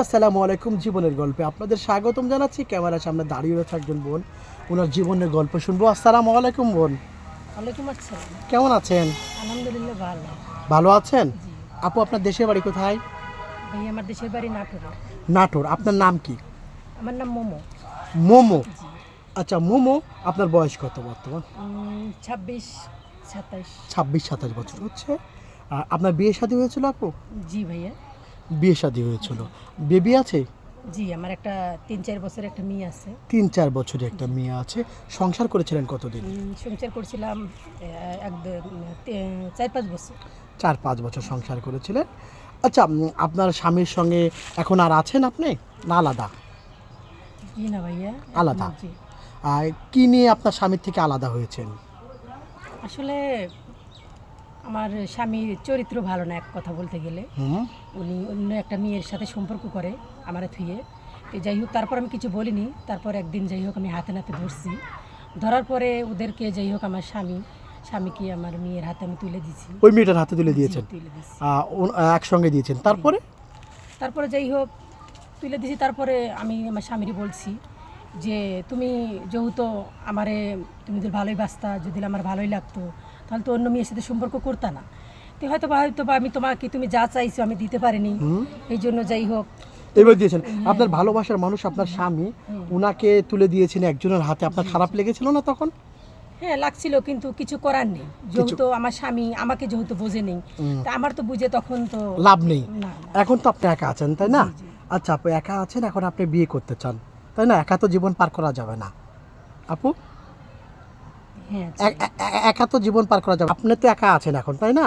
আসসালামু আলাইকুম। জীবনের গল্পে আপনাদের স্বাগতম জানাচ্ছি। ক্যামেরার সামনে দাঁড়িয়ে রয়েছে একজন বোন, ওনার জীবনের গল্প শুনবো। আসসালামু আলাইকুম বোন, ওয়ালাইকুম আসসালাম। কেমন আছেন? আলহামদুলিল্লাহ ভালো। ভালো আছেন? জি। আপু, আপনার দেশের বাড়ি কোথায়? ভাই আমার দেশের বাড়ি নাটোরে। নাটোর। আপনার নাম কি? আমার নাম মোমো। মোমো। জি। আচ্ছা মোমো, আপনার বয়স কত বর্তমান? 26-27। 26-27 বছর হচ্ছে। আপনার বিয়ে শাদী হয়েছিল আপু? জি ভাইয়া। বিয়ে শাদী হয়েছিল। বেবি আছে? জি, আমার একটা 3-4 বছরের একটা মেয়ে আছে। 3-4 বছরের একটা মেয়ে আছে। সংসার করেছিলেন কতদিন? সংসার করছিলাম 4-5 বছর। 4-5 বছর সংসার করেছিলেন। আচ্ছা, আপনার স্বামীর সঙ্গে এখন আর আছেন আপনি, না আলাদা? জি না ভাইয়া। আলাদা। জি। আর কি নিয়ে আপনার স্বামীর থেকে আলাদা হয়েছেন? আসলে আমার স্বামীর চরিত্র ভালো না, এক কথা বলতে গেলে। উনি অন্য একটা মেয়ের সাথে সম্পর্ক করে আমারে থুয়ে। তো যাই হোক, তারপর আমি কিছু বলিনি। তারপর একদিন যাই হোক আমি হাতে নাতে ধরছি। ধরার পরে ওদেরকে যাই হোক আমার স্বামীকে আমার মেয়ের হাতে আমি তুলে দিছি। ওই মেয়েটার হাতে তুলে জি, দিয়েছেন? তুলে দিছি। একসঙ্গে দিয়েছেন, তারপরে? তারপরে যাই হোক তুলে দিছি। তারপরে আমি আমার স্বামীরই বলছি যে তুমি যেহেতু আমারে তুমি যদি ভালোই বাসতা, যদি আমার ভালোই লাগতো, তাহলে তো অন্য মেয়ের সাথে সম্পর্ক করতা না। তো হয়তো বা আমি তোমাকে তুমি যা চাইছো আমি দিতে পারিনি, এই জন্য যাই হোক এবার দিয়েছেন। আপনার ভালোবাসার মানুষ, আপনার স্বামী, উনাকে তুলে দিয়েছেন একজনের হাতে, আপনার খারাপ লেগেছিল না তখন? হ্যাঁ লাগছিল, কিন্তু কিছু করার নেই। যেহেতু আমার স্বামী আমাকে যেহেতু বোঝে নেই, তা আমার তো বুঝে তখন তো লাভ নেই। না। এখন তো আপনি একা আছেন, তাই না? জি, জি। আচ্ছা আপু, একা আছেন, এখন আপনি বিয়ে করতে চান, তাই না? একা তো জীবন পার করা যাবে না আপু। হ্যাঁ একা তো জীবন পার করা যাবে। আপনি তো একা আছেন এখন, তাই না?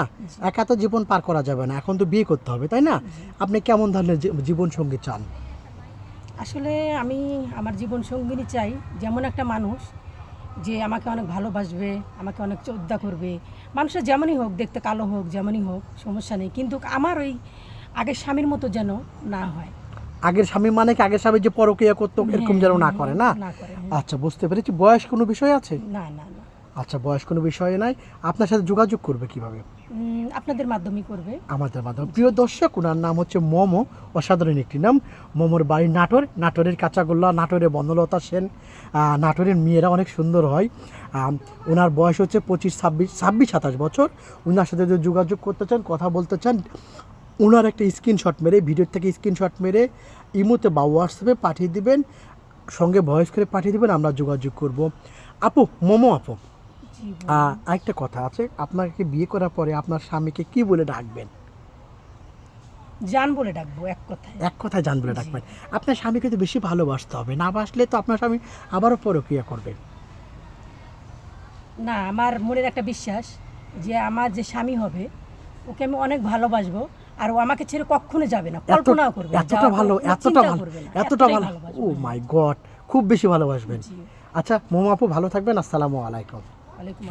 একা তো জীবন পার করা যাবে না, এখন তো বিয়ে করতে হবে, তাই না? আপনি কেমন ধরনের জীবন সঙ্গী চান? আসলে আমি আমার জীবন সঙ্গিনী চাই যেমন একটা মানুষ যে আমাকে অনেক ভালোবাসবে, আমাকে অনেক শ্রদ্ধা করবে। মানুষের যেমনই হোক, দেখতে কালো হোক, যেমনই হোক, সমস্যা নেই, কিন্তু আমার ওই আগের স্বামীর মতো যেন না হয়। আগের স্বামী মানে কি? আগের স্বামী যে পরকীয়া করতো এরকম যেন না করে, না? না করে, আচ্ছা, বুঝতে পেরেছি। বয়স কোনো বিষয় আছে? না না না। আচ্ছা, বয়স কোনো বিষয় নাই। আপনার সাথে যোগাযোগ করবে কিভাবে? আপনাদের মাধ্যমেই করবে। আমাদের মাধ্যমে। প্রিয় দর্শক, ওনার নাম হচ্ছে মোমো। অসাধারণ একটি নাম। মোমোর বাড়ি নাটোর, নাটোরের কাঁচাগোল্লা, নাটোরের বনলতা সেন। নাটোরের মেয়েরা অনেক সুন্দর হয়। ওনার বয়স হচ্ছে 25-26-27 বছর। ওনার সাথে যদি যোগাযোগ করতে চান, কথা বলতে চান, ওনার একটা স্ক্রিনশট মেরে, ভিডিওর থেকে স্ক্রিনশট মেরে ইমোতে বা হোয়াটসঅ্যাপে পাঠিয়ে দিবেন, সঙ্গে ভয়েস করে পাঠিয়ে দিবেন, আমরা যোগাযোগ করব। আপু, মোমো আপু, জি, আরেকটা কথা আছে। আপনাকে বিয়ে করার পরে আপনার স্বামীকে কি বলে ডাকবেন? জান বলে ডাকবো, এক কথায়। এক কথায় জান বলে ডাকবেন। আপনার স্বামীকে তো বেশি ভালোবাসতে হবে, না বাসলে তো আপনার স্বামী আবারও পরকীয়া করবে। না, আমার মনের একটা বিশ্বাস যে আমার যে স্বামী হবে ওকে আমি অনেক ভালোবাসবো, আর ও আমাকে ছেড়ে কখনো যাবে না, কল্পনাও করবে না, এতটা ভালো, এতটা ভালো, এতটা এতটাই ভালো। ভালোবাসবো। ও মাই গড, খুব বেশি ভালোবাসবেন। জি। আচ্ছা মোমো আপু, ভালো থাকবেন। আসসালামু আলাইকুম। ওয়ালাইকুম